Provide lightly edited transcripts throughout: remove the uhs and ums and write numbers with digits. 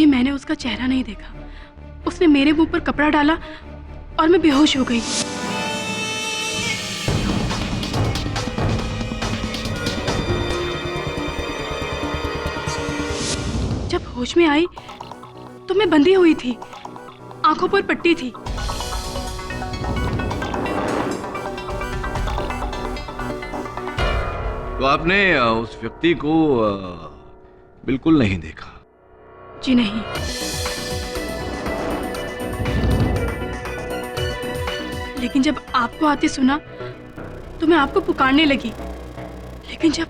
जी मैंने उसका चेहरा नहीं देखा। उसने मेरे मुंह पर कपड़ा डाला और मैं बेहोश हो गई। जब होश में आई तो मैं बंधी हुई थी, आंखों पर पट्टी थी। तो आपने उस व्यक्ति को बिल्कुल नहीं देखा? जी नहीं। लेकिन जब आपको आते सुना तो मैं आपको पुकारने लगी, लेकिन जब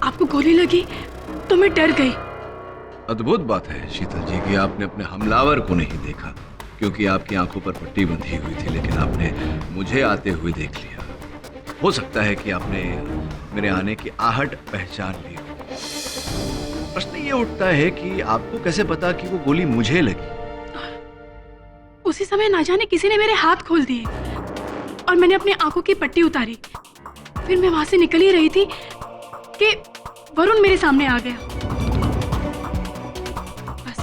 आपको गोली लगी तो मैं डर गई। अद्भुत बात है शीतल जी कि आपने अपने हमलावर को नहीं देखा, क्योंकि आपकी आंखों पर पट्टी बंधी हुई थी, लेकिन आपने मुझे आते हुए देख लिया। हो सकता है कि आपने मेरे आने की आहट पहचान ली। प्रश्न ये उठता है कि आपको कैसे पता कि वो गोली मुझे लगी? उसी समय ना जाने किसी ने मेरे हाथ खोल दिए और मैंने अपनी आंखों की पट्टी उतारी। फिर मैं वहां से निकल ही रही थी कि वरुण मेरे सामने आ गया। बस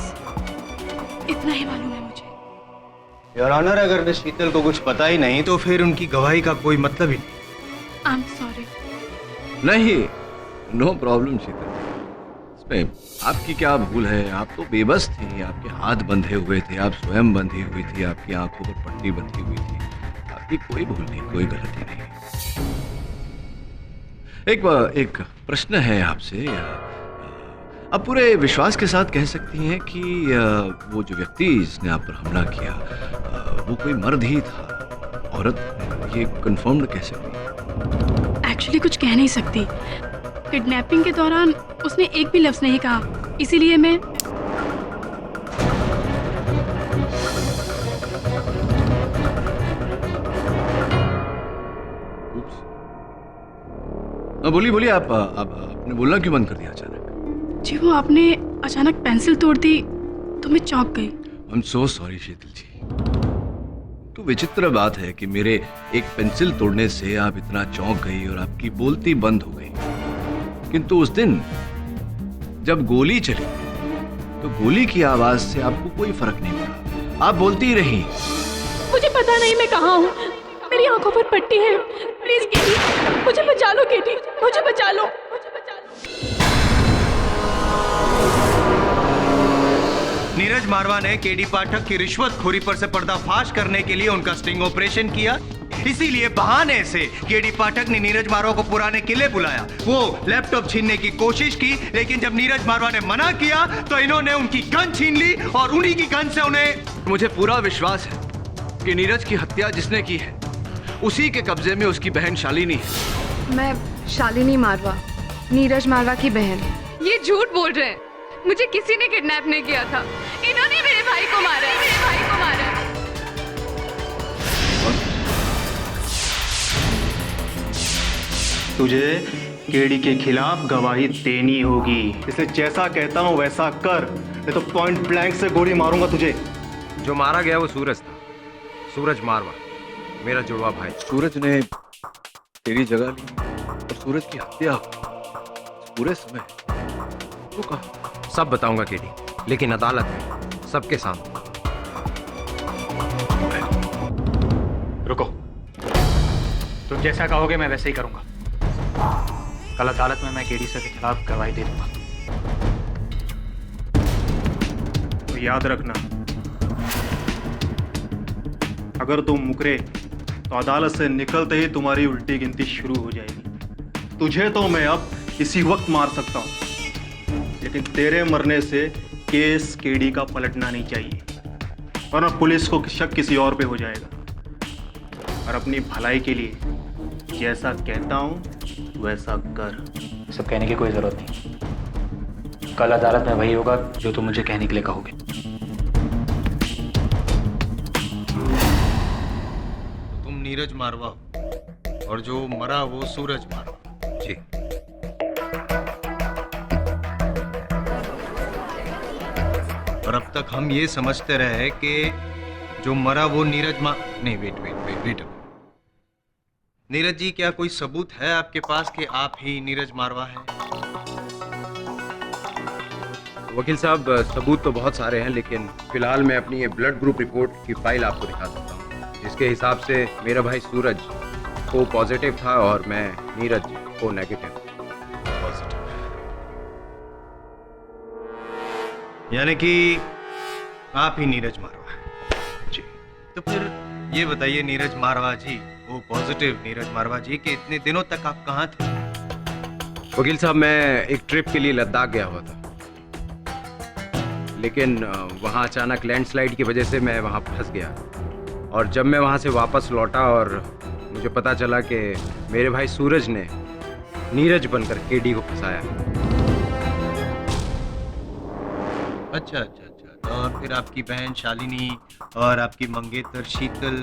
इतना ही मालूम है मुझे। योर ऑनर, अगर शीतल को कुछ पता ही नहीं तो फिर उनकी गवाही का कोई मतलब ही नहीं। I am sorry. नहीं, नो प्रॉब्लम शीतल। इसमें आपकी क्या भूल है? आप तो बेबस थी, आपके हाथ बंधे हुए थे, आप स्वयं बंधी हुई थी, आपकी आंखों पर पट्टी बंधी हुई थी। आपकी कोई भूल नहीं, कोई गलती नहीं। एक प्रश्न है आपसे। आप पूरे विश्वास के साथ कह सकती हैं कि वो जो व्यक्ति जिसने आप पर हमला किया वो कोई मर्द ही था, औरत? ये कंफर्म्ड कह सकती हैं? एक्चुअली कुछ कह नहीं सकती। किडनैपिंग के दौरान उसने एक भी लफ्ज नहीं कहा, इसीलिए मैं बोलिए आप आपने बोलना क्यों बंद कर दिया अचानक? जी वो आपने अचानक पेंसिल तोड़ दी तो मैं चौंक गई। आई एम सो सॉरी शीतल जी। तो विचित्र बात है कि मेरे एक पेंसिल तोड़ने से आप इतना चौंक गई और आपकी बोलती बंद हो गई, किंतु उस दिन जब गोली चली तो गोली की आवाज से आपको कोई फर्क नहीं पड़ा, आप बोलती रही। मुझे पता नहीं मैं कहाँ हूँ, मेरी आंखों पर पट्टी है। प्लीज केटी, मुझे बचा लो। केटी, मुझे बचा लो। नीरज मारवा ने केडी पाठक की रिश्वतखोरी पर से पर्दाफाश करने के लिए उनका स्टिंग ऑपरेशन किया। इसीलिए बहाने से केडी पाठक ने नीरज मारवा को पुराने किले बुलाया। वो लैपटॉप छीनने की कोशिश की, लेकिन जब नीरज मारवा ने मना किया तो इन्होंने उनकी गन छीन ली और उन्हीं की गन से उन्हें। मुझे पूरा विश्वास है कि नीरज की हत्या जिसने की है उसी के कब्जे में उसकी बहन शालिनी है। मैं शालिनी मारवा, नीरज मारवा की बहन। ये झूठ बोल रहे हैं। मुझे किसी ने किडनैप नहीं किया था। इन्होंने मेरे भाई को मारा है। मेरे भाई को मारा है। तुझे केडी के खिलाफ गवाही देनी होगी, इसलिए जैसा कहता हूँ वैसा कर, नहीं तो पॉइंट ब्लैंक से गोली मारूंगा तुझे। जो मारा गया वो सूरज था, सूरज मारवा, मेरा जुड़वा भाई। सूरज ने तेरी जगह ली और सूरज की हत्या पूरे समय वो कहा? सब बताऊंगा केडी, लेकिन अदालत में सबके सामने। रुको, तुम जैसा कहोगे मैं वैसे ही करूंगा। कल अदालत में मैं केडी सर के खिलाफ गवाही दे दूंगा। तो याद रखना, अगर तुम मुकरे तो अदालत से निकलते ही तुम्हारी उल्टी गिनती शुरू हो जाएगी। तुझे तो मैं अब इसी वक्त मार सकता हूं, लेकिन तेरे मरने से केस केडी का पलटना नहीं चाहिए, वरना पुलिस को शक किसी और पे हो जाएगा। और अपनी भलाई के लिए जैसा कहता हूं वैसा कर। सब कहने की कोई जरूरत नहीं, कल अदालत में वही होगा जो तुम मुझे कहने के लिए कहोगे। तुम नीरज मारवा और जो मरा वो सूरज मारवा। जी। और अब तक हम ये समझते रहे कि जो मरा वो नीरज नहीं, वेट। नीरज जी, क्या कोई सबूत है आपके पास कि आप ही नीरज मारवा हैं? वकील साहब, सबूत तो बहुत सारे हैं, लेकिन फिलहाल मैं अपनी ये ब्लड ग्रुप रिपोर्ट की फाइल आपको दिखा सकता हूँ, जिसके हिसाब से मेरा भाई सूरज को पॉजिटिव था और मैं नीरज को नेगेटिव। यानी कि आप ही नीरज मारवा जी। तो फिर ये बताइए नीरज मारवा जी, वो पॉजिटिव नीरज मारवा जी, कि इतने दिनों तक आप कहाँ थे? वकील साहब, मैं एक ट्रिप के लिए लद्दाख गया हुआ था, लेकिन वहाँ अचानक लैंडस्लाइड की वजह से मैं वहाँ फंस गया। और जब मैं वहाँ से वापस लौटा और मुझे पता चला कि मेरे भाई सूरज ने नीरज बनकर केडी को फंसाया। अच्छा अच्छा अच्छा। और फिर आपकी बहन शालिनी और आपकी मंगेतर शीतल।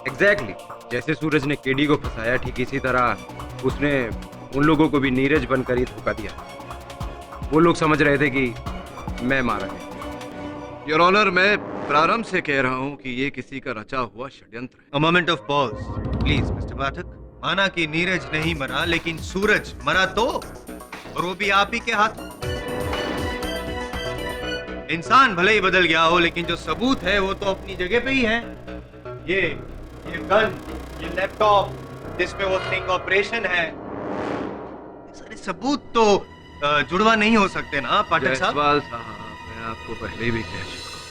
एग्जैक्टली, जैसे सूरज ने केडी को फंसाया, ठीक इसी तरह उसने उन लोगों को भी नीरज बनकर ही धोखा दिया। वो लोग समझ रहे थे कि मैं मारा गया। योर ऑनर, मैं प्रारंभ से कह रहा हूं कि ये किसी का रचा हुआ षड्यंत्र है। A moment of pause, please, mister Pathak. माना कि नीरज नहीं मरा, लेकिन सूरज मरा तो, और वो भी आप ही के हाथ। इंसान भले ही बदल गया हो, लेकिन जो सबूत है वो तो अपनी जगह पे ही है। ये गन, ये लैपटॉप, जिसमें वो स्टिंग ऑपरेशन है, ये सारे सबूत तो जुड़वा नहीं हो सकते ना पाठक साहब? जायसवाल साहब, मैं आपको पहले भी कह चुका हूं,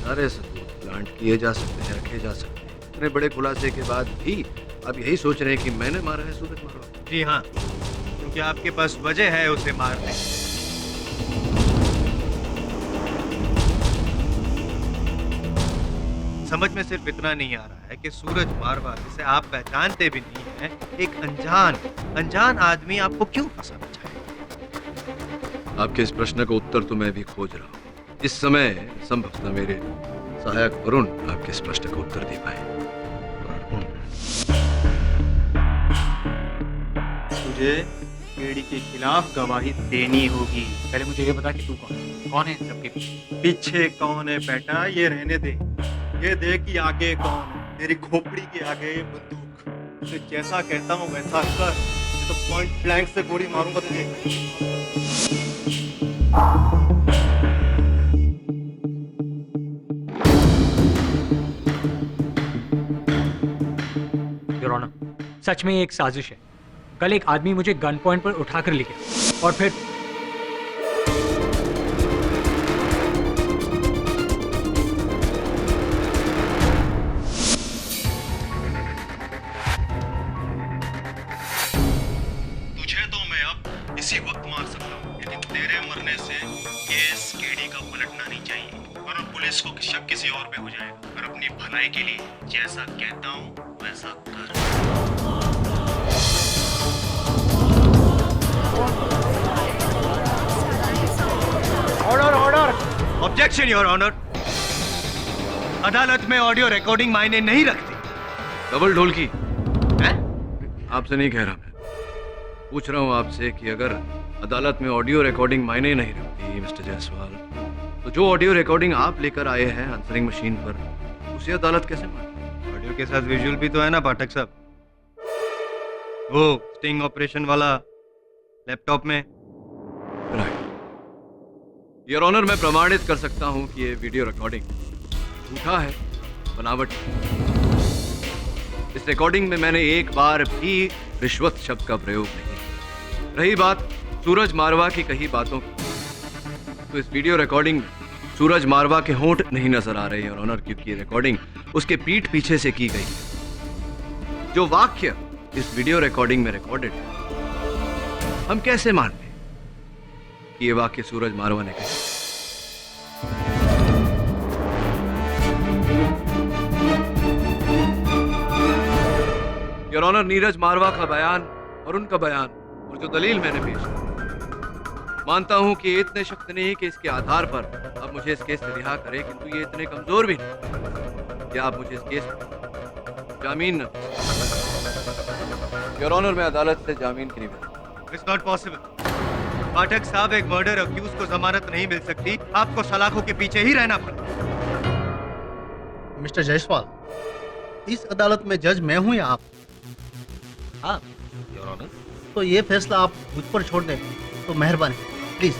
सारे सबूत प्लांट किए जा सकते हैं, रखे जा सकते हैं। इतने बड़े खुलासे के बाद भी आप यही सोच रहे हैं कि मैंने मारा है सूरज मारवा? जी हाँ, क्योंकि आपके पास वजह है उसे मारने। समझ में सिर्फ इतना नहीं आ रहा है कि सूरज मारवा, जिसे आप पहचानते भी नहीं हैं, एक अनजान आदमी आपको क्यों फंसाना चाहे? आपके इस प्रश्न का उत्तर तो मैं भी खोज रहा हूँ। इस समय संभवतः मेरे सहायक वरुण आपके इस प्रश्न का उत्तर दे पाए। तुझे केडी के खिलाफ गवाही देनी होगी। पहले मुझे ये बता कि तू कौन है इन सबके पीछे? पीछे कौन है बेटा, ये रहने दे। ये दे कि आगे कौन है। तेरी खोपड़ी के आगे बंदूक। मैं जैसा कहता हूँ वैसा कर, नहीं तो पॉइंट ब्लैंक से गोली मारूंगा तुझे। योर ऑनर, सच में ये एक साजिश है। कल एक आदमी मुझे गन पॉइंट पर उठाकर ले गया और फिर तुझे तो मैं अब इसी वक्त मार सकता हूँ, लेकिन तेरे मरने से केस केडी का पलटना नहीं चाहिए, वरना पुलिस को शक किसी और पे हो जाएगा। और अपनी भलाई के लिए जैसा कहता हूँ वैसा कर। Order, objection your honour. अदालत में ऑडियो रिकॉर्डिंग मायने नहीं रखती। डबल ढोलकी, हैं? आपसे नहीं कह रहा, मैं पूछ रहा हूँ आपसे कि अगर अदालत में ऑडियो रिकॉर्डिंग मायने नहीं रखती मिस्टर जायसवाल, तो जो ऑडियो रिकॉर्डिंग आप लेकर आए हैं आंसरिंग मशीन पर, उसे अदालत कैसे माने? ऑडियो के साथ विजुअल भी तो है ना पाठक साहब, वो स्टिंग ऑपरेशन वाला लैपटॉप में। राइट योर ऑनर, मैं प्रमाणित कर सकता हूँ कि ये वीडियो रिकॉर्डिंग झूठा है, बनावट है। इस रिकॉर्डिंग में मैंने एक बार भी रिश्वत शब्द का प्रयोग नहीं किया। रही बात सूरज मारवा की कही बातों की, तो इस वीडियो रिकॉर्डिंग में सूरज मारवा के होंठ नहीं नजर आ रहे हैं ऑनर, क्योंकि ये रिकॉर्डिंग उसके पीठ पीछे से की गई है। जो वाक्य इस वीडियो रिकॉर्डिंग में रिकॉर्डेड है, हम कैसे मान लें कि ये वाक्य सूरज मारवा ने कहा? योर ऑनर, नीरज मारवा का बयान और उनका बयान और जो दलील मैंने पेश की, मानता हूं कि ये इतने शक्त नहीं कि इसके आधार पर आप मुझे इस केस से रिहा करें, किंतु ये इतने कमजोर भी नहीं कि आप मुझे इस केस में जामीन न दें। योर ऑनर, मैं अदालत से जामीन की निवेदन। इट्स नॉट पॉसिबल पाठक साहब, एक मर्डर अक्यूज को जमानत नहीं मिल सकती, आपको सलाखों के पीछे ही रहना पड़ा। मिस्टर जायसवाल, इस अदालत में जज मैं हूं या आप? हाँ योर ऑनर। तो ये फैसला आप मुझ पर छोड़ दें तो मेहरबानी, प्लीज।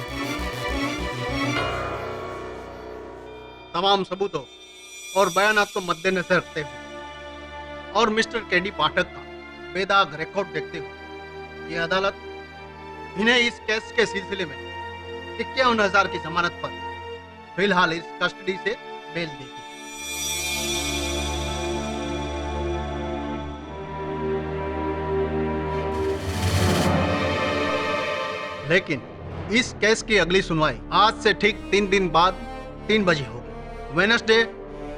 तमाम सबूतों और बयानात को मद्देनजर रखते हुए और मिस्टर केडी पाठक का बेदाग रिकॉर्ड देखते हुए ये अदालत इन्हें इस केस के सिलसिले में 51,000 की जमानत पर फिलहाल इस कस्टडी से बेल देगी। लेकिन इस केस की अगली सुनवाई आज से ठीक 3 दिन बाद 3 बजे होगी, वेडनेसडे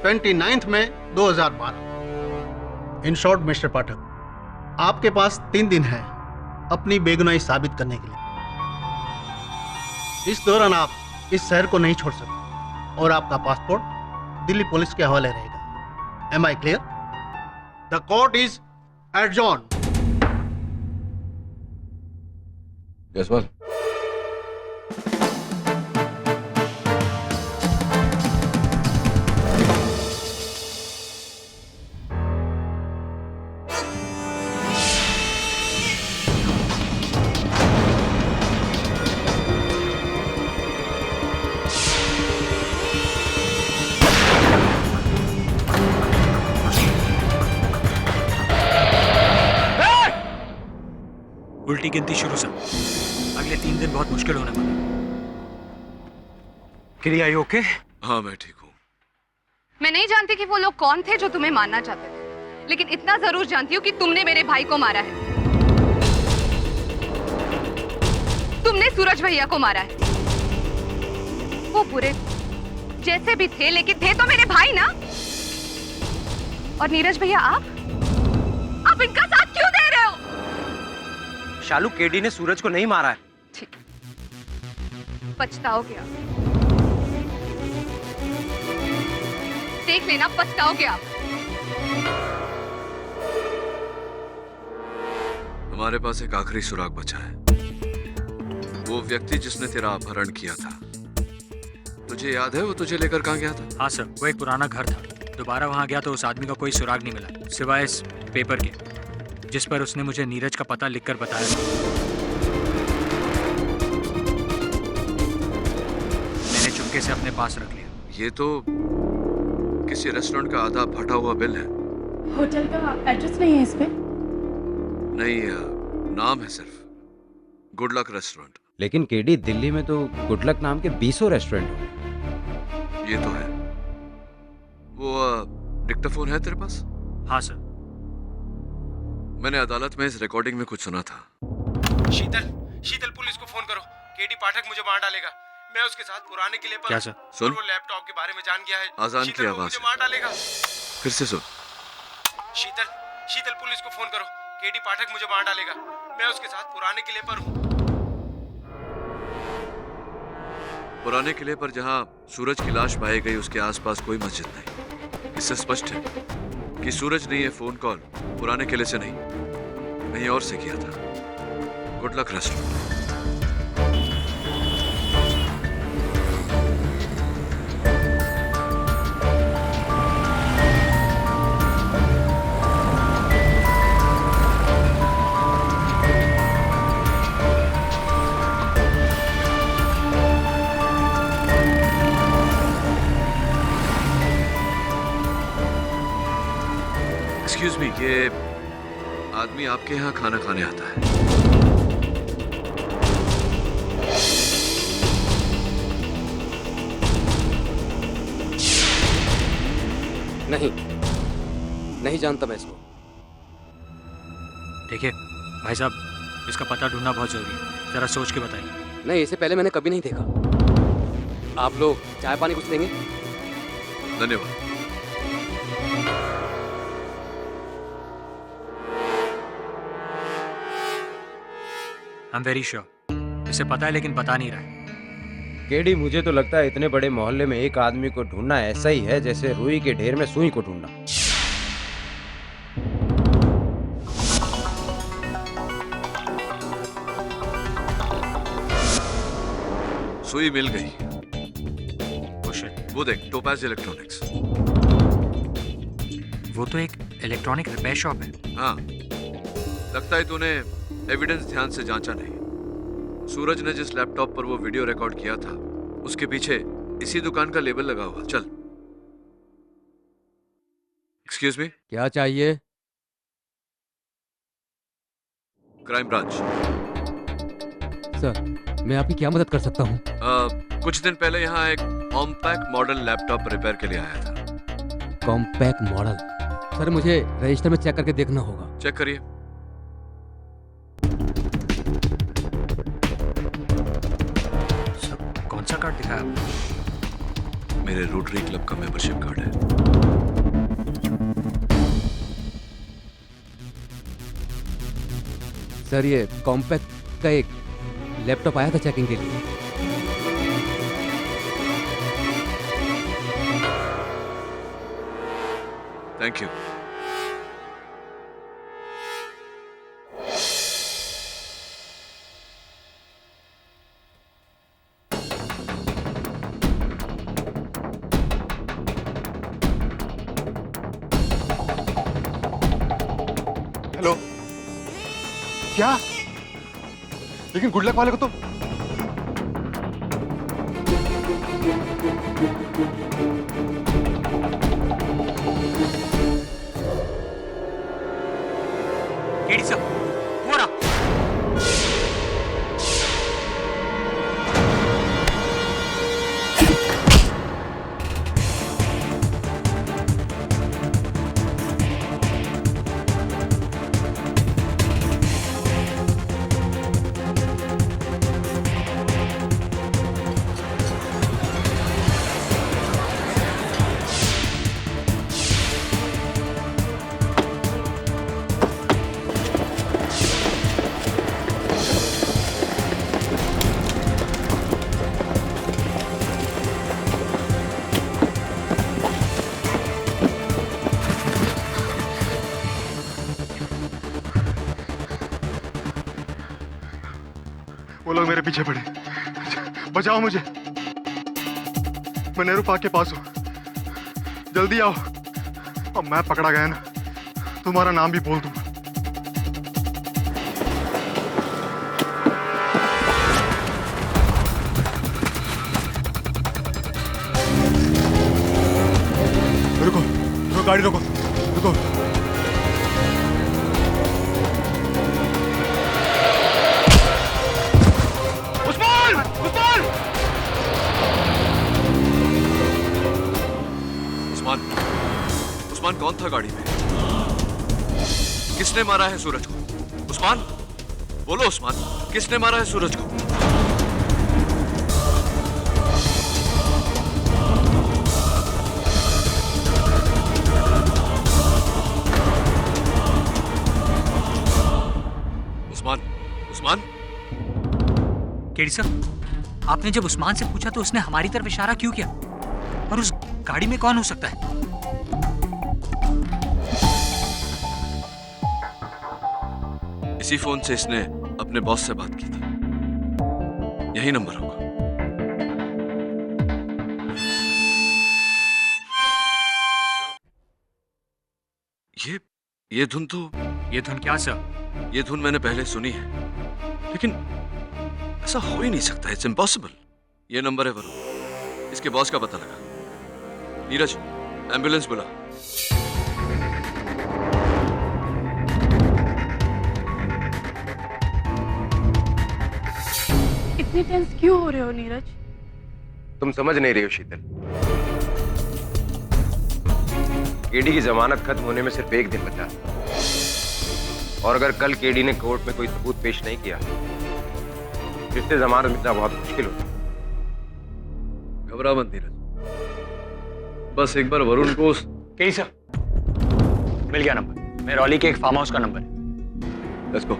29 मई 2012। इन शॉर्ट मिस्टर पाठक, आपके पास 3 दिन है अपनी बेगुनाही साबित करने के लिए। इस दौरान आप इस शहर को नहीं छोड़ सकते और आपका पासपोर्ट दिल्ली पुलिस के हवाले रहेगा। Am I clear? The court is adjourn. Jaswal, उल्टी गिनती शुरू से। अगले 3 दिन बहुत मुश्किल होने वाले। KD, are you okay? हाँ मैं ठीक हूँ। मैं नहीं जानती कि वो लोग कौन थे जो तुम्हें मारना चाहते थे, लेकिन इतना जरूर जानती हूँ कि तुमने मेरे भाई को मारा है। तुमने सूरज भैया को मारा है। वो बुरे जैसे भी थे, लेकिन थे तो मेरे भाई ना। और नीरज भैया, आप इनका साथ क्यों दे रहे हो? शालू, केडी ने सूरज को नहीं मारा है। ठीक, पछताओगे आप। देख लेना, पछताओगे आप। हमारे पास एक आखिरी सुराग बचा है। वो व्यक्ति जिसने तेरा अपहरण किया था, तुझे याद है वो तुझे लेकर कहाँ गया था? हाँ सर, वो एक पुराना घर था। दोबारा वहाँ गया तो उस आदमी का कोई सुराग नहीं मिला, सिवाय इस पेपर के जिस पर उसने मुझे नीरज का पता लिखकर बताया था। मैंने चुपके से अपने पास रख लिया। ये तो किसी रेस्टोरेंट का आधा फटा हुआ बिल है। होटल का एड्रेस नहीं है इस पे? नहीं, नाम है सिर्फ गुड लक रेस्टोरेंट। लेकिन केडी, दिल्ली में तो गुडलक नाम के 20 रेस्टोरेंट हैं। ये तो है। वो डिक्टाफोन है तेरे पास? हाँ सर। मैंने अदालत में इस रिकॉर्डिंग में कुछ सुना था। शीतल पुलिस को फोन करो। केडी पाठक मुझे मार डालेगा। मैं उसके साथ पुराने किले पर। क्या सर? सुन, वो लैपटॉप के बारे में जान गया है। आजान की आवाज मुझे मार डालेगा। फिर से सुन। शीतल पुलिस को फोन करो। केडी पाठक मुझे मार डालेगा। मैं उसके साथ पुराने किले पर हूँ। पुराने किले पर जहाँ सूरज की लाश पाई गई उसके आसपास कोई मस्जिद नहीं। इससे स्पष्ट है कि सूरज ने यह फोन कॉल पुराने किले से नहीं, कहीं और से किया था। Good luck restaurant. Excuse me, ये आदमी आपके यहाँ खाना खाने आता है? नहीं जानता मैं इसको। देखिए भाई साहब, इसका पता ढूंढना बहुत जरूरी है। जरा सोच के बताइए। नहीं, इसे पहले मैंने कभी नहीं देखा। आप लोग चाय पानी कुछ देंगे? धन्यवाद। आई एम वेरी श्योर इसे पता है, लेकिन बता नहीं रहा है। केडी, मुझे तो लगता है इतने बड़े मोहल्ले में एक आदमी को ढूंढना ऐसा ही है जैसे रुई के ढेर में सुई को ढूंढना। सुई मिल गई। Oh, वो देख, टोपाज इलेक्ट्रॉनिक्स। वो तो एक इलेक्ट्रॉनिक रिपेयर शॉप है। हाँ, लगता है तूने एविडेंस ध्यान से जांचा नहीं। सूरज ने जिस लैपटॉप पर वो वीडियो रिकॉर्ड किया था उसके पीछे इसी दुकान का लेबल लगा हुआ। चल एक्सक्यूज मी, क्या चाहिए? Crime branch. सर, मैं आपकी क्या मदद कर सकता हूँ? कुछ दिन पहले यहाँ एक कॉम्पैक्ट मॉडल लैपटॉप रिपेयर के लिए आया था। Compact model? सर, मुझे रजिस्टर में चेक करके देखना होगा। चेक करिए। सर, कौन सा कार्ड दिखाया आपने? मेरे रोटरी क्लब का मेंबरशिप कार्ड है। सर, ये कॉम्पैक्ट का एक लैपटॉप आया था चेकिंग के लिए। Thank you. हेलो, क्या? लेकिन गुड लक वाले को तो केडी सर, वो रहा। वो लोग मेरे पीछे पड़े। बचाओ मुझे, मैं नेहरू पार्क के पास हूँ, जल्दी आओ। अब मैं पकड़ा गया ना, तुम्हारा नाम भी बोल दूंगा। रुको, रुको, गाड़ी रोको, रुको। उस्मान कौन था गाड़ी में? किसने मारा है सूरज को? उस्मान, बोलो उस्मान, किसने मारा है सूरज को? उस्मान, उस्मान। केडी सर, आपने जब उस्मान से पूछा तो उसने हमारी तरफ इशारा क्यों किया? और उस गाड़ी में कौन हो सकता है? इसी फोन से इसने अपने बॉस से बात की थी। यही नंबर होगा। ये धुन तो ये धुन क्या सर? ये धुन मैंने पहले सुनी है, लेकिन ऐसा हो ही नहीं सकता। It's impossible. ये नंबर है वरुण, इसके बॉस का पता लगा। नीरज, एम्बुलेंस बुला। इतने टेंस क्यों हो रहे हो नीरज? तुम समझ नहीं रही हो शीतल। केडी की जमानत खत्म होने में सिर्फ एक दिन बचा है। और अगर कल केडी ने कोर्ट में कोई सबूत पेश नहीं किया, फिर से जमानत मिलना बहुत मुश्किल होगा। घबरा मत नीरज, बस एक बार वरुण को केडी सर, मिल गया नंबर। मैं रॉली के एक फार्म हाउस का नंबर है। Let's go.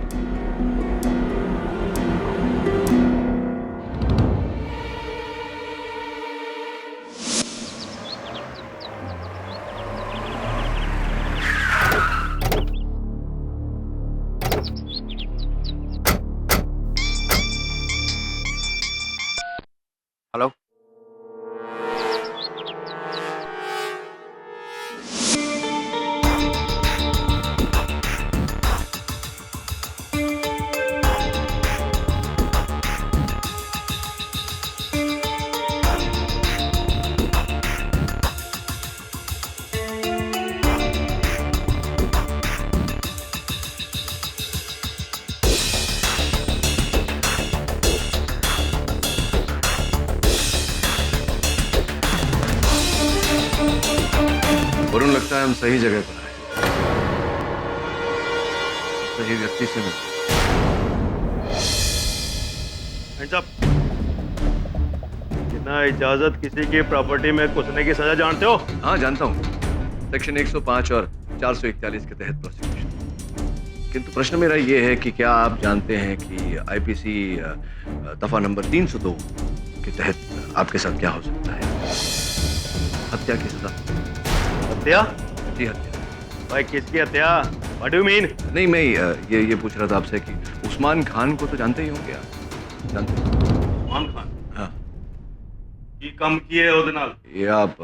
हेलो, वरुण, लगता है हम सही जगह पर आए, सही व्यक्ति से मिले। बिना इजाजत किसी की प्रॉपर्टी में घुसने की सजा जानते हो? हाँ, जानता हूँ, सेक्शन 105 और 441 के तहत प्रोसिक्यूशन। किंतु प्रश्न मेरा ये है कि क्या आप जानते हैं कि आईपीसी दफा नंबर 302 के तहत आपके साथ क्या हो सकता है? हत्या की सजा। हत्या? जी, हत्या। भाई किसकी हत्या? What do you mean? नहीं, मैं ये पूछ रहा था आपसे कि उस्मान खान को तो जानते ही होंगे आप? जानते हैं? उस्मान खान? हाँ। की कम किए ਉਹਦੇ ਨਾਲ? ये आप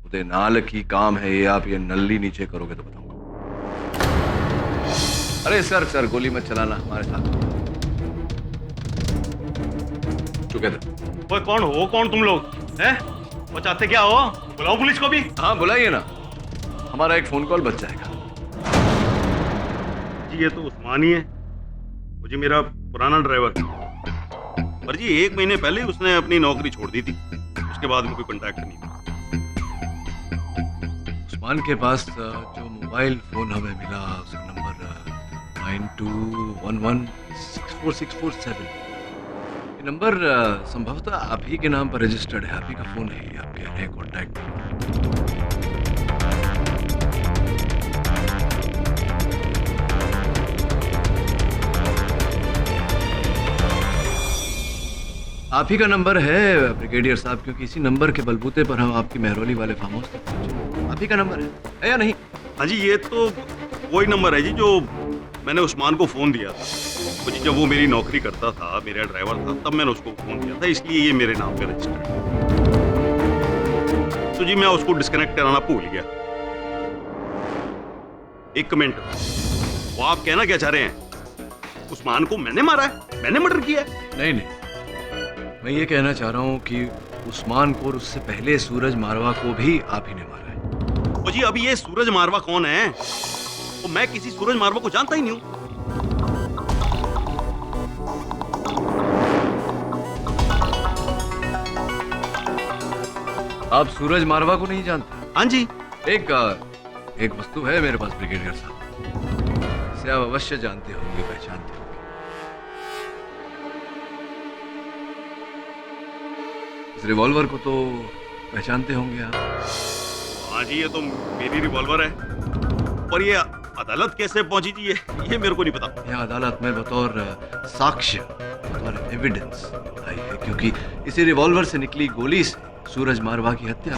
उदय नाल की काम है, ये आप ये नल्ली नीचे करोगे तो बताऊंगा। अरे सर गोली मत चलाना हमारे साथ। ओए कौन हो? कौन तुम लोग हैं? वो चाहते क्या हो? बुलाओ पुलिस को भी। हाँ, बुलाइए ना, हमारा एक फोन कॉल बच जाएगा। जी ये तो उस्मान ही है, वो जी मेरा पुराना ड्राइवर। पर जी 1 महीने पहले उसने अपनी नौकरी छोड़ दी थी, उसके बाद में कोई कांटेक्ट नहीं। उस्मान के पास जो मोबाइल फोन हमें मिला उसका नंबर 9211644647। ये नंबर संभवतः आप ही के नाम पर रजिस्टर्ड है, आप ही का फोन है, आपके नए कॉन्टैक्ट। आप ही का नंबर है ब्रिगेडियर साहब, क्योंकि इसी नंबर के बलबूते पर हम आपकी मेहरौली वाले फार्म हाउस तक पहुंचे। आप ही का नंबर है या नहीं? हाँ जी, ये तो वही नंबर है जी जो मैंने उस्मान को फोन दिया था। वो जी जब वो मेरी नौकरी करता था, मेरा ड्राइवर था, तब मैंने उसको फोन किया था, इसलिए ये मेरे नाम पे रजिस्टर्ड है। तो जी मैं उसको डिस्कनेक्ट कराना भूल गया। एक मिनट, वो आप कहना क्या चाह रहे हैं? उस्मान को मैंने मारा है, मैंने मर्डर किया है? नहीं, मैं ये कहना चाह रहा हूँ कि उस्मान को और उससे पहले सूरज मारवा को भी आप ही ने मारा है। वो जी अभी ये सूरज मारवा कौन है? वो मैं किसी सूरज मारवा को जानता ही नहीं हूँ। आप सूरज मारवा को नहीं जानते? हाँ जी। एक वस्तु है मेरे पास ब्रिगेडियर साहब, इसे आप अवश्य जानते होंगे, पहचानते होंगे। इस रिवॉल्वर को तो पहचानते होंगे आप। हाँ जी, ये तो मेरी रिवॉल्वर है, पर ये अदालत कैसे पहुंची जी? ये मेरे को नहीं पता। यह अदालत में बतौर साक्ष्य, बतौर एविडेंस आई है, क्योंकि इसी रिवॉल्वर से निकली गोली से सूरज मारवा की हत्या।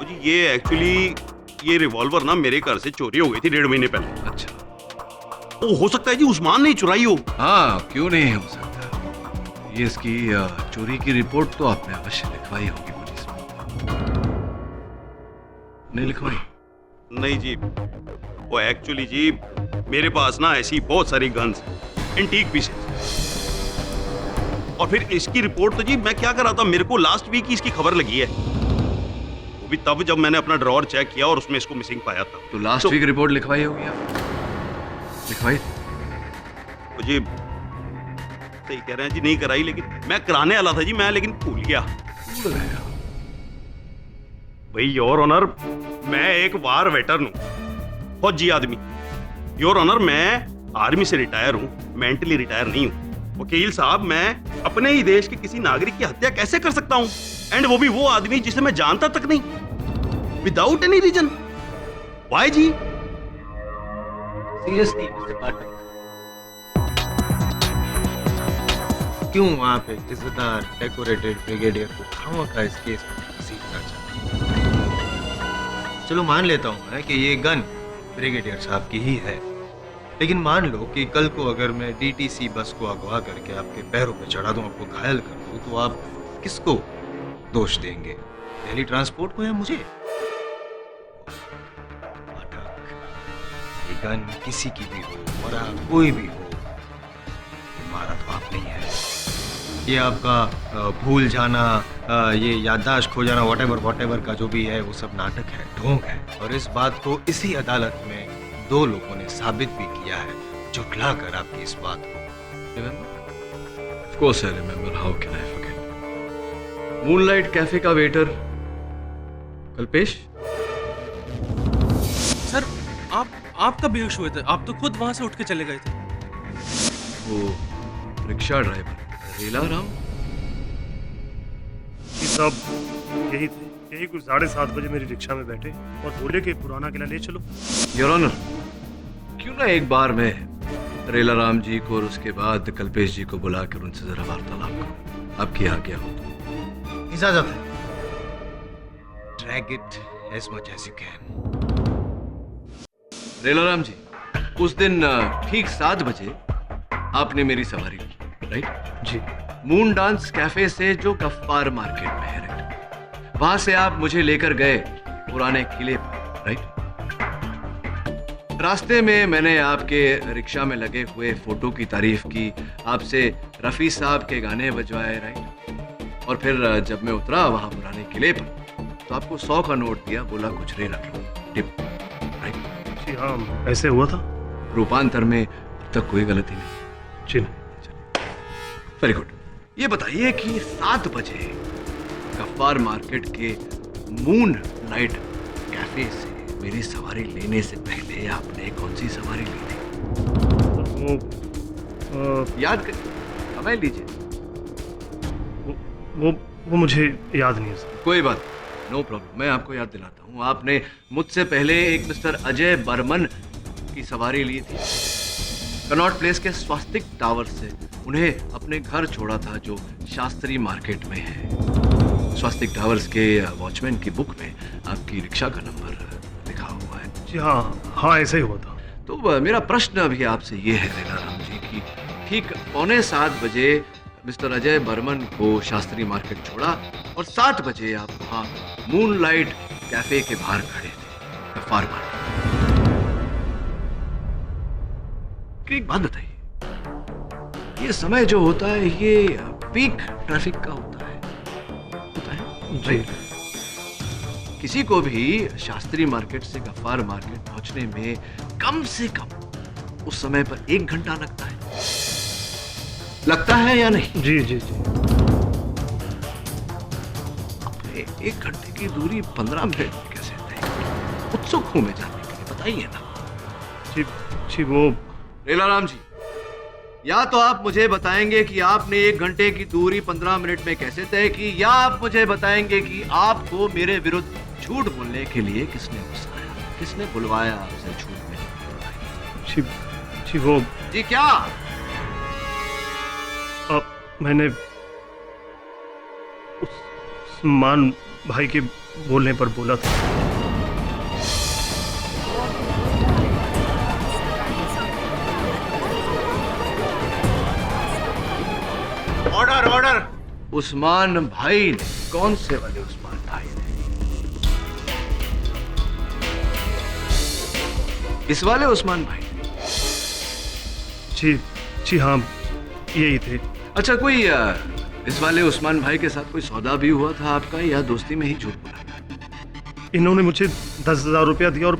जी ये एक्चुअली ये रिवॉल्वर ना मेरे घर से चोरी हो गई थी 1.5 महीने पहले। अच्छा, वो हो सकता है जी उस्मान ने चुराई हो। हाँ, क्यों नहीं हो सकता। ये इसकी चोरी की रिपोर्ट तो आपने अवश्य लिखवाई होगी पुलिस में। नहीं लिखवाई? नहीं जी, वो एक्चुअली जी मेरे पास ना ऐसी बहुत सारी गन्स हैं, एंटीक पीसेस, और फिर इसकी रिपोर्ट तो जी मैं क्या कर रहा था, मेरे को लास्ट वीक ही इसकी खबर लगी है, वो भी तब जब मैंने अपना ड्रॉअर चेक किया और उसमें इसको मिसिंग पाया था। तो लास्ट वीक रिपोर्ट लिखवाई होगी आप? लिखवाई? जी सही कह रहे हैं जी, नहीं कराई, लेकिन मैं कराने वाला था जी, मैं लेकिन भूल गया। भाई योर ऑनर, मैं एक वार वेटरन हूँ, फौजी आदमी। योर ऑनर, मैं आर्मी से रिटायर हूँ, मेंटली रिटायर नहीं हूँ। वकील साहब, मैं अपने ही देश के किसी नागरिक की हत्या कैसे कर सकता हूँ, एंड वो भी वो आदमी जिसे मैं जानता तक नहीं, विदाउट एनी रीजन? व्हाई जी? सीरियसली मिस्टर पाठक, क्यों आप एक इज्जतदार डेकोरेटेड ब्रिगेडियर को खामखा इस केस में घसीटना चाहते हैं? चलो मान लेता हूं मैं कि ये गन ब्रिगेडियर साहब की ही है, लेकिन मान लो कि कल को अगर मैं डीटीसी बस को अगवा करके आपके पैरों पे चढ़ा दूं, आपको घायल कर दूं, तो आप किसको दोष देंगे? दिल्ली ट्रांसपोर्ट को या मुझे? पाठक, ये गन किसी की भी हो, मरा कोई भी हो, मारा तो आप नहीं है। ये आपका भूल जाना, ये याददाश्त खो जाना, वॉटेवर का जो भी है, वो सब नाटक है, ढोंग है, और इस बात को इसी अदालत में 2 लोगों ने साबित भी किया है, झुठला कर आपकी इस बात को। Of course I remember. How can I forget? Moonlight Cafe का वेटर कल्पेश। सर आप कब बेहोश हुए थे? आप तो खुद वहां से उठ के चले गए थे। वो रिक्शा ड्राइवर रेला राम। साहब यही थे, यही कुछ 7:30 बजे मेरी रिक्शा में बैठे और बोले कि पुराना किला ले चलो। योर ऑनर, क्यों ना एक बार मैं रेला राम जी को और उसके बाद कल्पेश जी को बुलाकर उनसे जरा वार्तालाप करूं। आपकी आज्ञा हो तो। इजाजत है। Drag it as much as you can. रेला राम जी, उस दिन ठीक 7 बजे आपने मेरी सवारी की, राइट? जी। मून डांस कैफे से जो गफ्फार मार्केट में है, राइट? वहां से आप मुझे लेकर गए पुराने किले पर, राइट? रास्ते में मैंने आपके रिक्शा में लगे हुए फोटो की तारीफ की, आपसे रफी साहब के गाने बजवाए, राइट? और फिर जब मैं उतरा वहां पुराने किले पर तो आपको 100 का नोट दिया, बोला कुछ रे रख लो, टिप, राइट? जी हाँ, ऐसे हुआ था। रूपांतर में अब तक कोई गलती नहीं? जी। Very good. ये बताइए कि 7 बजे गफ्फार मार्केट के मून लाइट कैफे से मेरी सवारी लेने से पहले आपने कौन सी सवारी ली थी? याद कर, समय लीजिए। वो मुझे याद नहीं है सर। कोई बात, नो प्रॉब्लम, मैं आपको याद दिलाता हूँ। आपने मुझसे पहले एक मिस्टर अजय बर्मन की सवारी ली थी। कनॉट प्लेस के स्वास्तिक टावर से उन्हें अपने घर छोड़ा था जो शास्त्री मार्केट में है। स्वास्तिक टावर्स के वॉचमैन की बुक में आपकी रिक्शा का नंबर लिखा हुआ है। जी हाँ, ऐसा ही हुआ था। तो मेरा प्रश्न अभी आपसे ये है रेला राम जी कि ठीक 6:45 बजे मिस्टर अजय बर्मन को शास्त्री मार्केट छोड़ा और 7 बजे आप वहाँ मूनलाइट कैफे के बाहर खड़े थे, गफ्फार मार्केट। एक बात बताइए, ये समय जो होता है ये पीक ट्रैफिक का होता है जी। किसी को भी शास्त्री मार्केट से गफ्फार मार्केट पहुंचने में कम से कम उस समय पर 1 घंटा लगता है या नहीं? जी जी जी। 1 घंटे की दूरी 15 मिनट में कैसे तय? उत्सुक हूं मैं जानने के लिए, बताइए ना। जी वो रेला राम जी, या तो आप मुझे बताएंगे कि आपने 1 घंटे की दूरी 15 मिनट में कैसे तय की, या आप मुझे बताएंगे कि आपको मेरे विरुद्ध झूठ बोलने के लिए किसने उकसाया, किसने बुलवाया आपसे झूठ बोलने? जी वो जी क्या? मैंने उस्मान भाई के बोलने पर बोला था। Order order. उस्मान भाई ने? कौन से वाले उस्मान भाई ने? इस वाले उस्मान भाई? जी हाँ, यही थे। अच्छा, कोई इस वाले उस्मान भाई के साथ कोई सौदा भी हुआ था आपका, या दोस्ती में ही झूठ बोला? इन्होंने मुझे 10,000 रुपया दिया और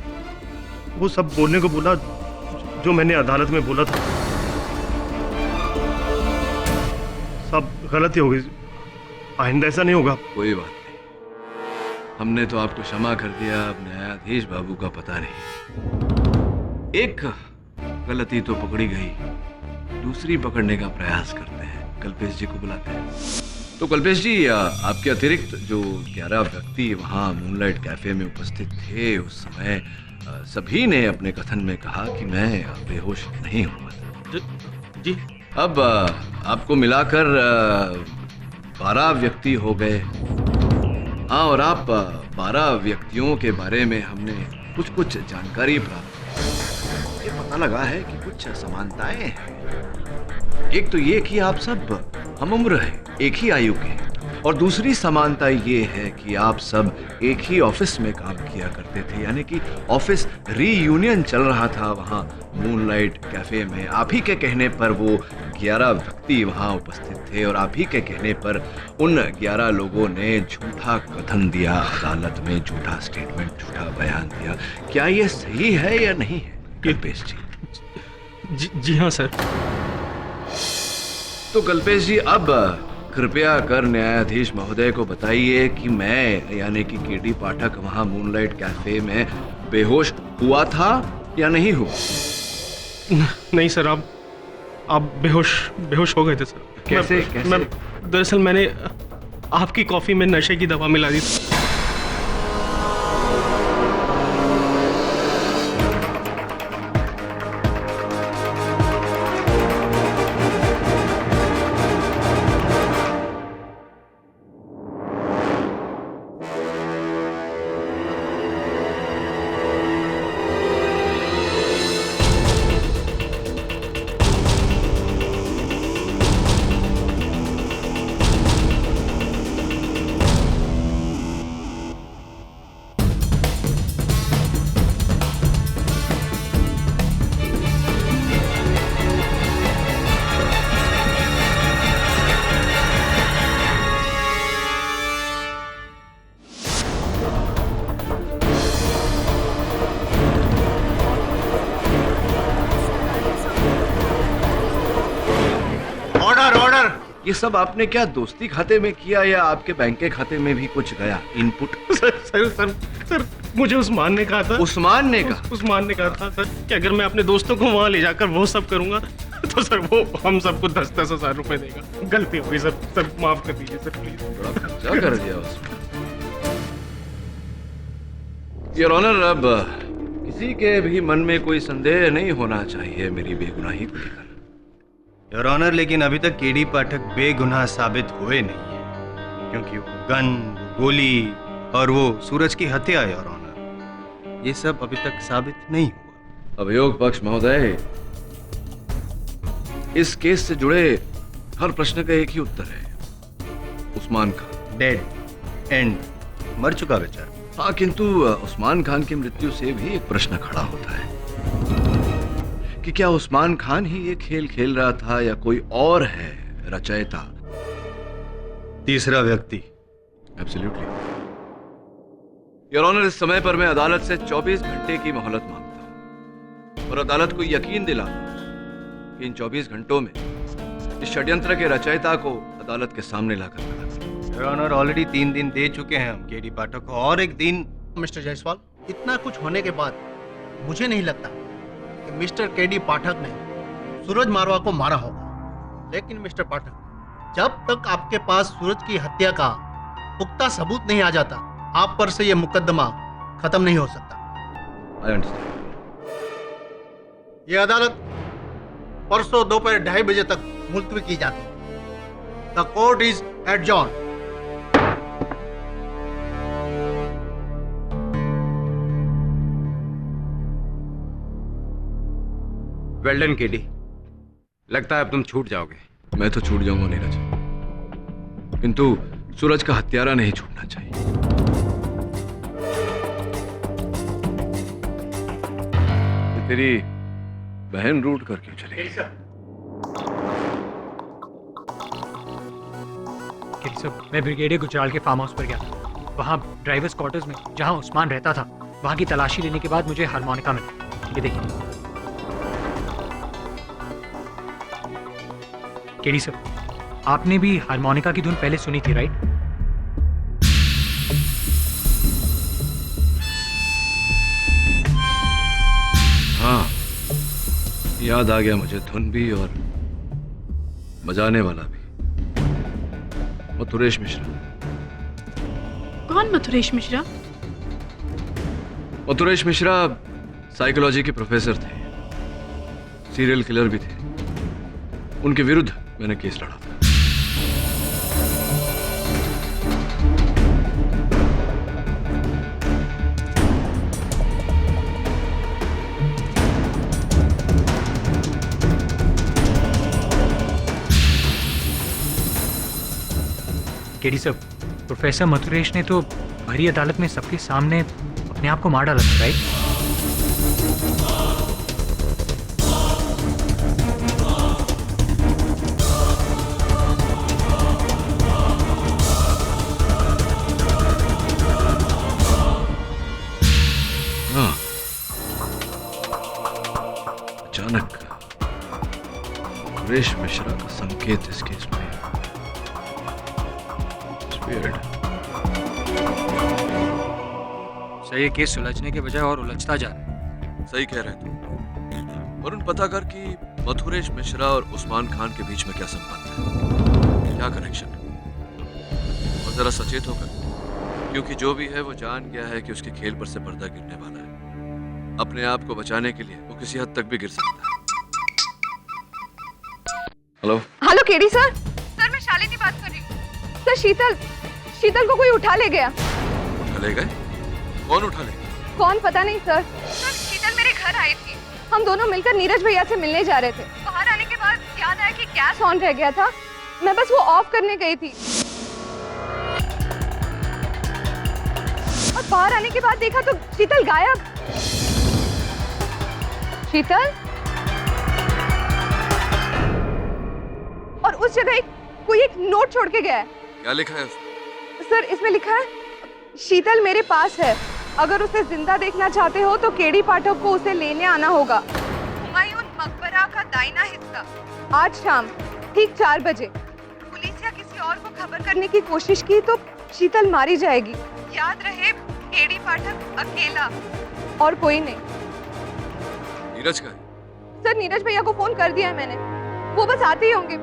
वो सब बोलने को बोला जो मैंने अदालत में बोला था। सब गलती हो गई, आइंदा ऐसा नहीं होगा। कोई बात नहीं, हमने तो आपको क्षमा कर दिया। अब न्यायाधीश बाबू का पता नहीं। एक गलती तो पकड़ी गई, दूसरी पकड़ने का प्रयास करते हैं। कल्पेश जी को बुलाते हैं। तो कल्पेश जी, आपके अतिरिक्त जो 11 व्यक्ति वहाँ मूनलाइट कैफे में उपस्थित थे उस समय सभी ने अपने कथन में कहा कि मैं बेहोश नहीं हुआ था। जी। अब आपको मिलाकर 12 व्यक्ति हो गए। हाँ, और आप 12 व्यक्तियों के बारे में हमने कुछ जानकारी प्राप्त की। ये पता लगा है कि कुछ समानताएं हैं। एक तो ये कि आप सब हम उम्र हैं, एक ही आयु के हैं, और दूसरी समानता ये है कि आप सब एक ही ऑफिस में काम किया करते थे, यानी कि ऑफिस रीयूनियन चल रहा था वहाँ मूनलाइट कैफे में। आप ही के कहने पर वो 11 व्यक्ति वहाँ उपस्थित थे और आप ही के कहने पर उन 11 लोगों ने झूठा कथन दिया अदालत में, झूठा स्टेटमेंट, झूठा बयान दिया। क्या ये सही है या नहीं है कल्पेश जी? जी हाँ सर। तो कल्पेश जी अब कृपया कर न्यायाधीश महोदय को बताइए कि मैं यानी कि केडी पाठक वहां मूनलाइट कैफे में बेहोश हुआ था या नहीं हुआ? नहीं सर, आप बेहोश हो गए थे सर। कैसे? मैं दरअसल मैंने आपकी कॉफी में नशे की दवा मिला दी थी। ये सब आपने क्या दोस्ती खाते में किया या आपके बैंक के खाते में भी कुछ गया इनपुट? सर मुझे उस्मान ने कहा था। उस्मान ने कहा? उस्मान ने कहा था सर कि अगर मैं अपने दोस्तों को वहां ले जाकर वो सब करूंगा तो सर वो हम सबको 10-10 हजार रुपए देगा। गलती हो गई सर, माफ कर दीजिए सर प्लीज। बड़ा खर्चा कर दिया उसमें। योर ऑनर, अब किसी के भी मन में कोई संदेह नहीं होना चाहिए मेरी बेगुनाही को लेकर। योर ऑनर, लेकिन अभी तक केडी पाठक बेगुनाह साबित हुए नहीं है, क्योंकि वो गन, वो गोली और वो सूरज की हत्या, योर ऑनर, ये सब अभी तक साबित नहीं हुआ। अभियोग पक्ष महोदय, इस केस से जुड़े हर प्रश्न का एक ही उत्तर है, उस्मान खान डेड, एंड, मर चुका बेचारा। हाँ, किंतु उस्मान खान की मृत्यु से भी एक प्रश्न खड़ा होता है कि क्या उस्मान खान ही ये खेल खेल रहा था या कोई और है रचयिता, तीसरा व्यक्ति? एब्सोल्युटली योर ऑनर, इस समय पर मैं अदालत से 24 घंटे की मोहलत मांगता हूं और अदालत को यकीन दिलाता हूं कि इन 24 घंटों में इस षड्यंत्र के रचयिता को अदालत के सामने लाकर खड़ा करें। योर ऑनर, ऑलरेडी 3 दिन दे चुके हैं हम केडी पाठक को, और एक दिन। मिस्टर जायसवाल, इतना कुछ होने के बाद मुझे नहीं लगता कि मिस्टर केडी पाठक ने सूरज मारवा को मारा होगा। लेकिन मिस्टर पाठक, जब तक आपके पास सूरज की हत्या का पुख्ता सबूत नहीं आ जाता, आप पर से यह मुकदमा खत्म नहीं हो सकता। I understand. यह अदालत परसों दोपहर 2:30 बजे तक मुलतवी की जाती है। The court is adjourn. Well done KD, लगता है अब तुम छूट जाओगे। मैं तो छूट जाऊंगा नीरज, किंतु सूरज का हत्यारा नहीं छूटना चाहिए। ये तेरी बहन रूट कर क्यों चली गई? मैं ब्रिगेडियर गुजराल के फार्म हाउस पर गया था। वहाँ ड्राइवर्स क्वार्टर्स में जहाँ उस्मान रहता था, वहाँ की तलाशी लेने के बाद मुझे हारमोनिका मिला। ये देखिए। केडी सर, आपने भी हारमोनिका की धुन पहले सुनी थी, राइट? हाँ, याद आ गया मुझे धुन भी और बजाने वाला भी। मथुरेश मिश्रा। कौन मथुरेश मिश्रा? मथुरेश मिश्रा साइकोलॉजी के प्रोफेसर थे, सीरियल किलर भी थे। उनके विरुद्ध मैंने केस लड़ा था। केडी सर, प्रोफेसर मथुरेश ने तो भरी अदालत में सबके सामने अपने आप को मार डाला था, राइट? मधुरेश मिश्रा का संकेत इस केस में है। It's weird. सर ये केस सुलझने के बजाय और उलझता जा रहा है। सही कह रहे तुम। वरुण, पता कर कि मधुरेश मिश्रा और उस्मान खान के बीच में क्या संबंध है, क्या कनेक्शन है। और जरा सचेत होकर, क्योंकि जो भी है वो जान गया है कि उसके खेल पर से पर्दा गिरने वाला है। अपने आप को बचाने के लिए वो किसी हद तक भी गिर सकता है। Hello hello KD sir. Sir मैं शालिनी बात कर रही हूँ। सर शीतल को कोई उठा ले गया। उठा ले गए? कौन उठा ले गया? कौन पता नहीं सर। सर शीतल मेरे घर आई थी। हम दोनों मिलकर नीरज भैया से मिलने जा रहे थे। बाहर आने के बाद याद आया कि गैस ऑन रह गया था। मैं बस वो ऑफ करने गई थी और बाहर आने के बाद देखा तो शीतल गायब। शीतल और उस जगह कोई एक नोट छोड़ के गया है। क्या लिखा है उसमें? सर इसमें लिखा है, शीतल मेरे पास है, अगर उसे जिंदा देखना चाहते हो तो केडी पाठक को उसे लेने आना होगा। हुमायूं मकबरा का दाहिना हिस्सा, आज शाम ठीक 4 बजे। पुलिस या किसी और को खबर करने की कोशिश की तो शीतल मारी जाएगी। याद रहे, केडी पाठक अकेला और कोई नहीं। नीरज का है? सर नीरज भैया को फोन कर दिया है मैंने, वो बस आते ही होंगे।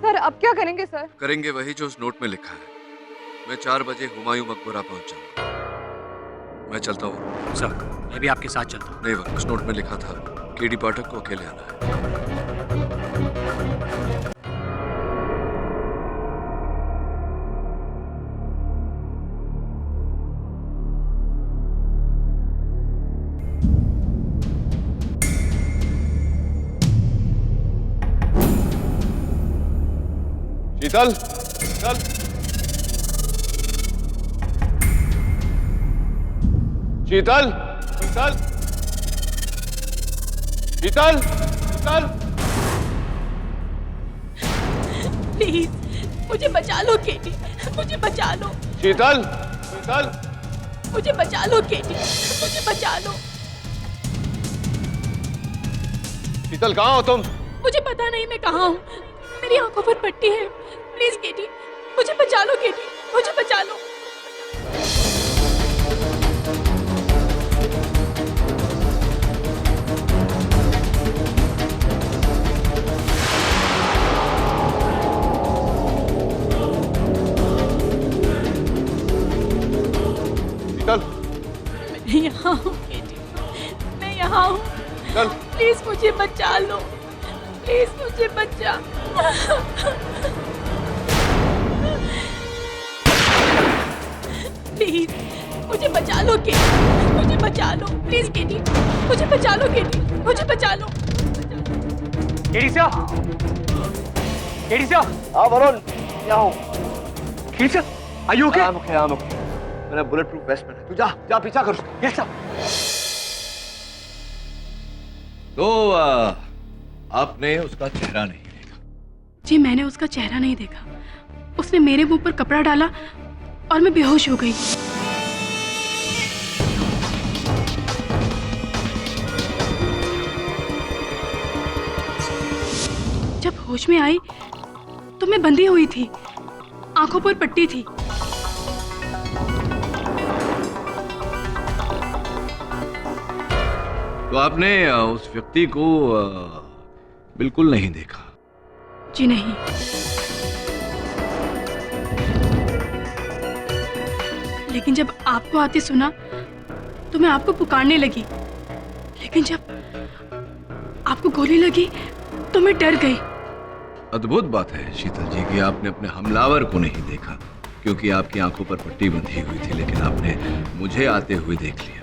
सर अब क्या करेंगे सर? करेंगे वही जो उस नोट में लिखा है। मैं 4 बजे हुमायूं मकबरा पहुंच जाऊंगा। मैं चलता हूँ। सर मैं भी आपके साथ चलता हूँ। नहीं, उस नोट में लिखा था केडी पाठक को अकेले आना है। शीतल, शीतल, शीतल, शीतल, शीतल, शीतल। प्लीज मुझे बचा लो केडी, मुझे बचा लो। शीतल, शीतल, मुझे बचा लो केडी, मुझे बचा लो। शीतल कहाँ हो तुम? मुझे पता नहीं मैं कहाँ हूँ। मेरी आंखों पर पट्टी है। प्लीज केडी मुझे बचा लो। केडी मुझे बचा लो। शीतल, मैं यहाँ हूँ केडी, मैं यहाँ हूँ। चल। प्लीज मुझे बचा लो, प्लीज मुझे बचा। प्लीज मुझे बचा लो केडी, मुझे बचा लो। प्लीज केडी मुझे बचा लो। केडी मुझे बचा लो। KD sir, KD sir. हाँ वरुण, क्या हूँ? KD sir, are you okay? I'm okay. मैंने बुलेट प्रूफ वेस्ट पहना है। तू जा पीछा कर। Yes sir. तो आपने उसका चेहरा नहीं देखा? जी मैंने उसका चेहरा नहीं देखा। उसने मेरे मुंह पर कपड़ा डाला और मैं बेहोश हो गई। जब होश में आई तो मैं बंधी हुई थी, आंखों पर पट्टी थी। तो आपने उस व्यक्ति को बिल्कुल नहीं देखा? जी नहीं। लेकिन जब आपको आते सुना तो मैं आपको पुकारने लगी, लेकिन जब आपको गोली लगी तो मैं डर गई। अद्भुत बात है शीतल जी कि आपने अपने हमलावर को नहीं देखा, क्योंकि आपकी आंखों पर पट्टी बंधी हुई थी, लेकिन आपने मुझे आते हुए देख लिया।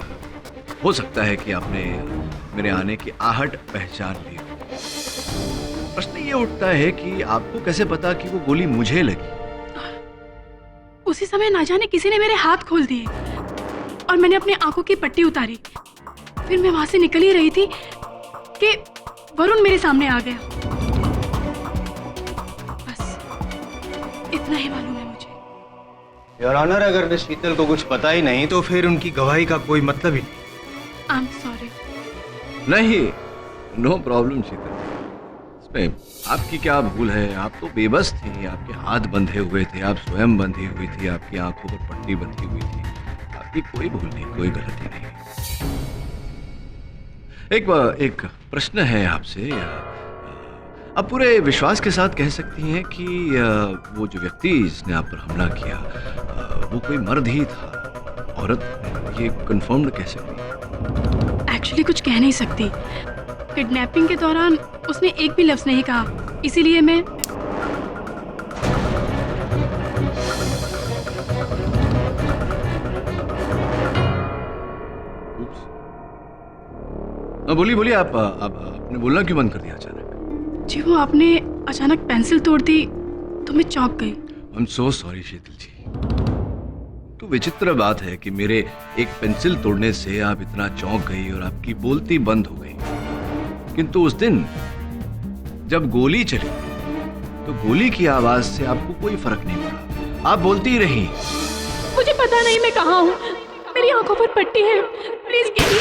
हो सकता है कि आपने मेरे आने की आहट पहचान ली। प्रश्न ये उठता है कि आपको कैसे पता कि वो गोली मुझे लगी? उसी समय ना जाने किसी ने मेरे हाथ खोल दिए और मैंने अपनी आंखों की पट्टी उतारी। फिर मैं वहां से निकल ही रही थी कि वरुण मेरे सामने आ गया। बस इतना ही मालूम है मुझे। योर ऑनर, अगर शीतल को कुछ पता ही नहीं तो फिर उनकी गवाही का कोई मतलब ही नहीं। I am sorry. नहीं, नो प्रॉब्लम शीतल, इसमें आपकी क्या भूल है? आप तो बेबस थे, आपके हाथ बंधे हुए थे, आप स्वयं बंधी हुई थी, आपकी आंखों पर पट्टी बंधी हुई थी। आपकी कोई भूल नहीं, कोई गलती नहीं। एक प्रश्न है आपसे। आप पूरे विश्वास के साथ कह सकती हैं कि वो जो व्यक्ति जिसने आप पर हमला किया वो कोई मर्द ही था, औरत ये कंफर्म्ड कह सकती हैं? एक्चुअली कुछ कह नहीं सकती। किडनैपिंग के दौरान उसने एक भी लफ्ज नहीं कहा, इसीलिए मैं बोलिए बोलिए, आप आपने बोलना क्यों बंद कर दिया अचानक? जी वो आपने अचानक पेंसिल तोड़ दी तो मैं चौंक गई। आई एम सो सॉरी शीतल जी। तो विचित्र बात है कि मेरे एक पेंसिल तोड़ने से आप इतना चौंक गई और आपकी बोलती बंद हो गई, किंतु उस दिन जब गोली चली तो गोली की आवाज से आपको कोई फर्क नहीं पड़ा, आप बोलती ही रही। मुझे पता नहीं मैं कहाँ हूँ, मेरी आंखों पर पट्टी है, प्लीज केडी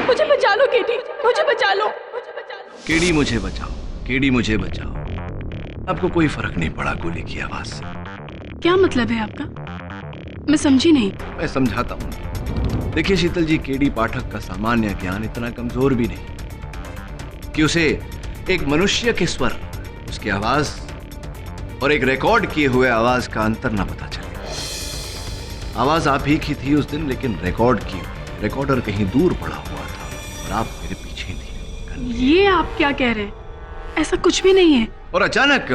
मुझे बचा लो, केडी मुझे बचा लो। केडी मुझे बचाओ, केडी मुझे बचाओ। आपको कोई फर्क नहीं पड़ा गोली की आवाज से। क्या मतलब है आपका? मैं समझी नहीं। मैं समझाता हूँ। देखिए शीतल जी, केडी पाठक का सामान्य ज्ञान इतना कमजोर भी नहीं कि उसे एक मनुष्य के स्वर, उसकी आवाज और एक रिकॉर्ड किए हुए आवाज का अंतर ना पता चले। आवाज आप ही की थी उस दिन, लेकिन रिकॉर्ड की रिकॉर्डर कहीं दूर पड़ा हुआ था और आप मेरे पीछे थी। ये आप क्या कह रहे हैं? ऐसा कुछ भी नहीं है। और अचानक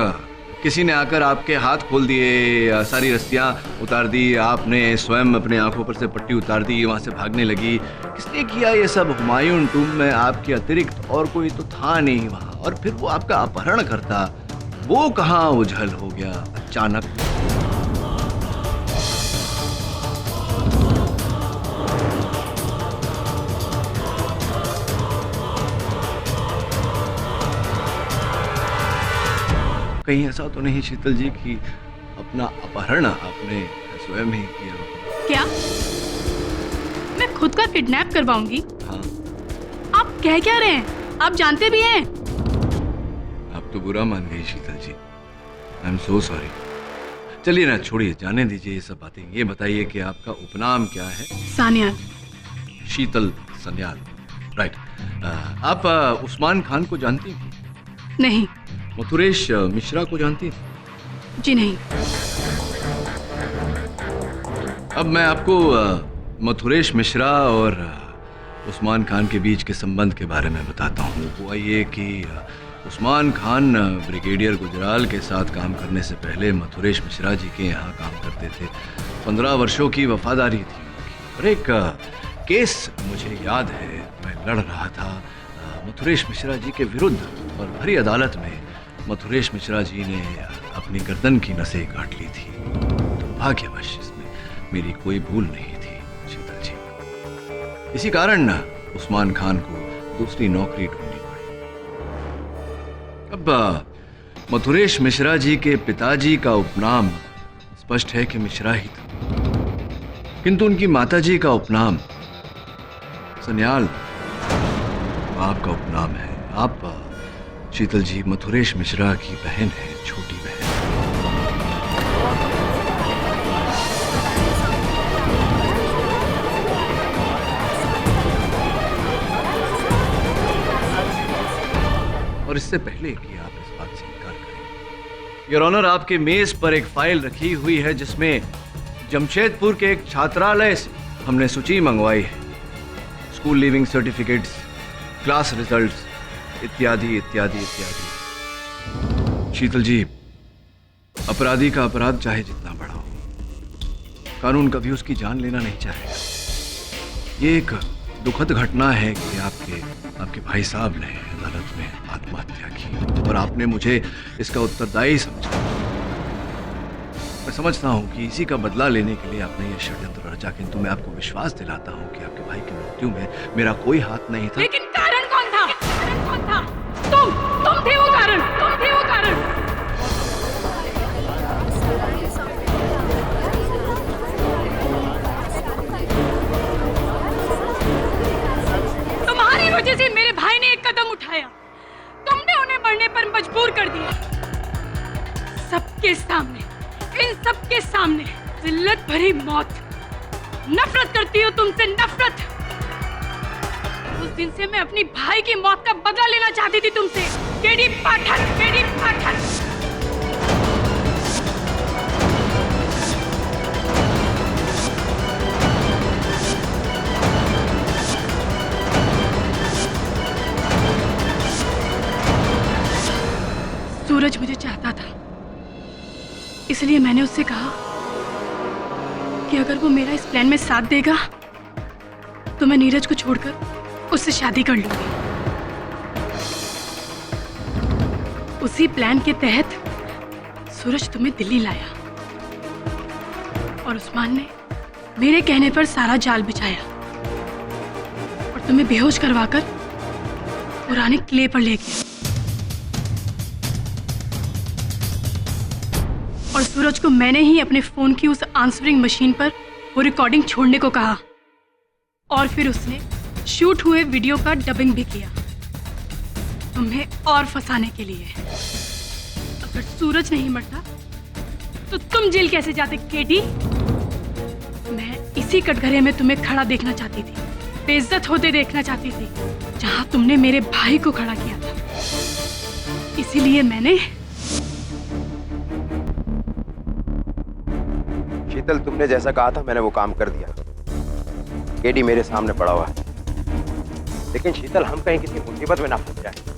किसी ने आकर आपके हाथ खोल दिए, सारी रस्सियां उतार दी, आपने स्वयं अपने आंखों पर से पट्टी उतार दी, वहां से भागने लगी। किसने किया ये सब? हुमायूं टूम में आपके अतिरिक्त और कोई तो था नहीं वहां। और फिर वो आपका अपहरण करता, वो कहाँ उछल हो गया अचानक? कहीं ऐसा तो नहीं शीतल जी कि अपना अपहरण आपने स्वयं ही किया? क्या मैं खुद का किडनैप करवाऊंगी? हाँ। आप कह क्या रहे हैं? आप जानते भी हैं। आप तो बुरा मान गई शीतल जी। I am so sorry. चलिए ना, छोड़िए, जाने दीजिए ये सब बातें। ये बताइए कि आपका उपनाम क्या है? सान्याल। शीतल सन्याल, राइट। आप उस्मान खान को जानती हैं? नहीं। मथुरेश मिश्रा को जानती हैं? जी नहीं। अब मैं आपको मथुरेश मिश्रा और उस्मान खान के बीच के संबंध के बारे में बताता हूँ। हुआ ये कि उस्मान खान ब्रिगेडियर गुजराल के साथ काम करने से पहले मथुरेश मिश्रा जी के यहाँ काम करते थे। 15 वर्षों की वफादारी थी उनकी। और एक केस मुझे याद है, मैं लड़ रहा था मथुरेश मिश्रा जी के विरुद्ध, और भरी अदालत में मथुरेश मिश्रा जी ने अपनी गर्दन की नसें काट ली थी। दुर्भाग्यवश इसमें मेरी कोई भूल नहीं थी शीतल जी। इसी कारण उस्मान खान को दूसरी नौकरी ढूंढनी पड़ी। अब मथुरेश मिश्रा जी के पिताजी का उपनाम स्पष्ट है कि मिश्रा ही था, किंतु उनकी माताजी का उपनाम सन्याल आपका उपनाम है। आप शीतल जी मथुरेश मिश्रा की बहन है, छोटी बहन। और इससे पहले कि आप इस बात से इनकार करें, योर ऑनर, आपके मेज पर एक फाइल रखी हुई है जिसमें जमशेदपुर के एक छात्रालय से हमने सूची मंगवाई है। School leaving certificates, class results, इत्यादि इत्यादि इत्यादि। शीतल जी, अपराधी का अपराध चाहे जितना बड़ा हो, कानून कभी उसकी जान लेना नहीं चाहेगा। ये एक दुखद घटना है कि आपके भाई साहब ने अदालत में आत्महत्या की और आपने मुझे इसका उत्तरदायी समझा। मैं समझता हूँ कि इसी का बदला लेने के लिए आपने ये षड्यंत्र रचा, किंतु मैं आपको विश्वास दिलाता हूँ कि आपके भाई की मृत्यु में मेरा कोई हाथ नहीं था। लेकिन कारण कौन था? कारण कौन था? तुम थे वो कारण, तुम थे वो कारण। तुम्हारी वजह से मेरे भाई ने एक कदम उठाया। तुमने उन्हें मरने पर मजबूर कर दिया। सबके सामने, इन सबके सामने जिल्लत भरी मौत। नफरत करती हूँ तुमसे, नफरत। उस दिन से मैं अपनी भाई की मौत का बदला लेना चाहती थी तुमसे, केडी पाठक, केडी पाठक। सूरज मुझे चाहता था, इसलिए मैंने उससे कहा कि अगर वो मेरा इस प्लान में साथ देगा तो मैं नीरज को छोड़कर उससे शादी कर लूंगी। उसी प्लान के तहत सूरज तुम्हें दिल्ली लाया और उस्मान ने मेरे कहने पर सारा जाल बिछाया और तुम्हें बेहोश करवाकर पुराने किले पर ले गया। और सूरज को मैंने ही अपने फोन की उस आंसरिंग मशीन पर वो रिकॉर्डिंग छोड़ने को कहा और फिर उसने शूट हुए वीडियो का डबिंग भी किया, तुम्हें और फंसाने के लिए। अगर सूरज नहीं मरता तो तुम जेल कैसे जाते केडी? मैं इसी कटघरे में तुम्हें खड़ा देखना चाहती थी, बेइज्जत होते देखना चाहती थी, जहां तुमने मेरे भाई को खड़ा किया था। इसीलिए मैंने शीतल, तुमने जैसा कहा था मैंने वो काम कर दिया। केडी मेरे सामने पड़ा हुआ है, लेकिन शीतल हम कहीं किसी मुसीबत में ना फंस जाए।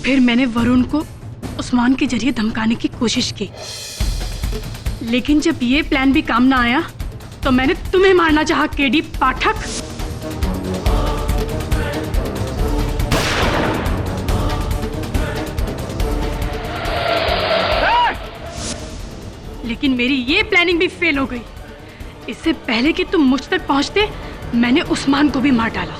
फिर मैंने वरुण को उस्मान के जरिए धमकाने की कोशिश की, लेकिन जब ये प्लान भी काम ना आया तो मैंने तुम्हें मारना चाहा केडी पाठक। लेकिन मेरी ये प्लानिंग भी फेल हो गई। इससे पहले कि तुम मुझ तक पहुंचते मैंने उस्मान को भी मार डाला।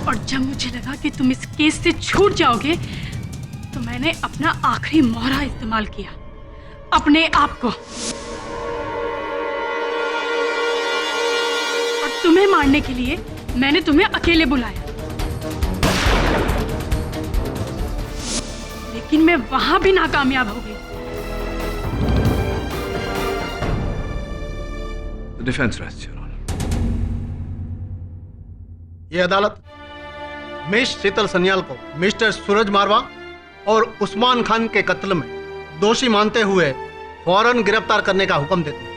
और जब मुझे लगा कि तुम इस केस से छूट जाओगे तो मैंने अपना आखिरी मोहरा इस्तेमाल किया, अपने आप को। और तुम्हें मारने के लिए मैंने तुम्हें अकेले बुलाया, लेकिन मैं वहां भी नाकामयाब हो गई। Defence rest your honour. ये अदालत मिस शीतल सन्याल को मिस्टर सूरज मारवा और उस्मान खान के कत्ल में दोषी मानते हुए फौरन गिरफ्तार करने का हुक्म देती है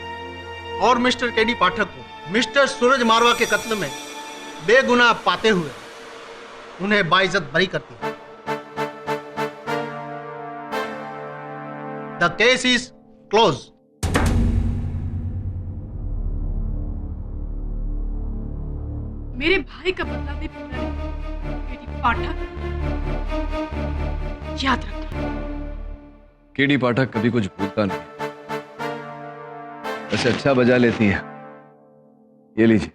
और मिस्टर केडी पाठक को मिस्टर सूरज मारवा के कत्ल में बेगुनाह पाते हुए उन्हें बाइज्जत बरी करती है। The case is close. मेरे भाई का बदला भी पूरा नहीं, केडी पाठक, याद रखना। केडी पाठक कभी कुछ भूलता नहीं। वैसे अच्छा बजा लेती हैं। ये लीजिए,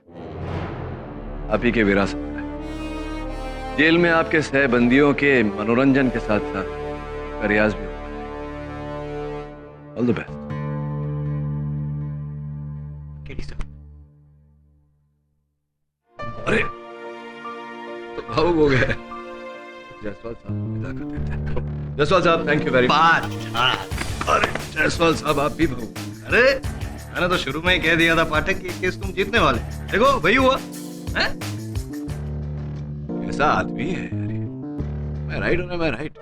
आप ही के विरासत में है। जेल में आपके सहबंदियों के मनोरंजन के साथ साथ रियाज भी होगा। All the best. KD sir. अरे तो भावुक हो गए। जायसवाल साहब को विदा कर देते हैं। जायसवाल साहब, थैंक यू वेरी मच। अरे जायसवाल साहब, आप भी भावुक। अरे मैंने तो शुरू में ही कह दिया था पाठक कि केस तुम जीतने वाले। देखो वही हुआ है? ऐसा आदमी है यार। मैं राइट हूं ना, मैं राइट।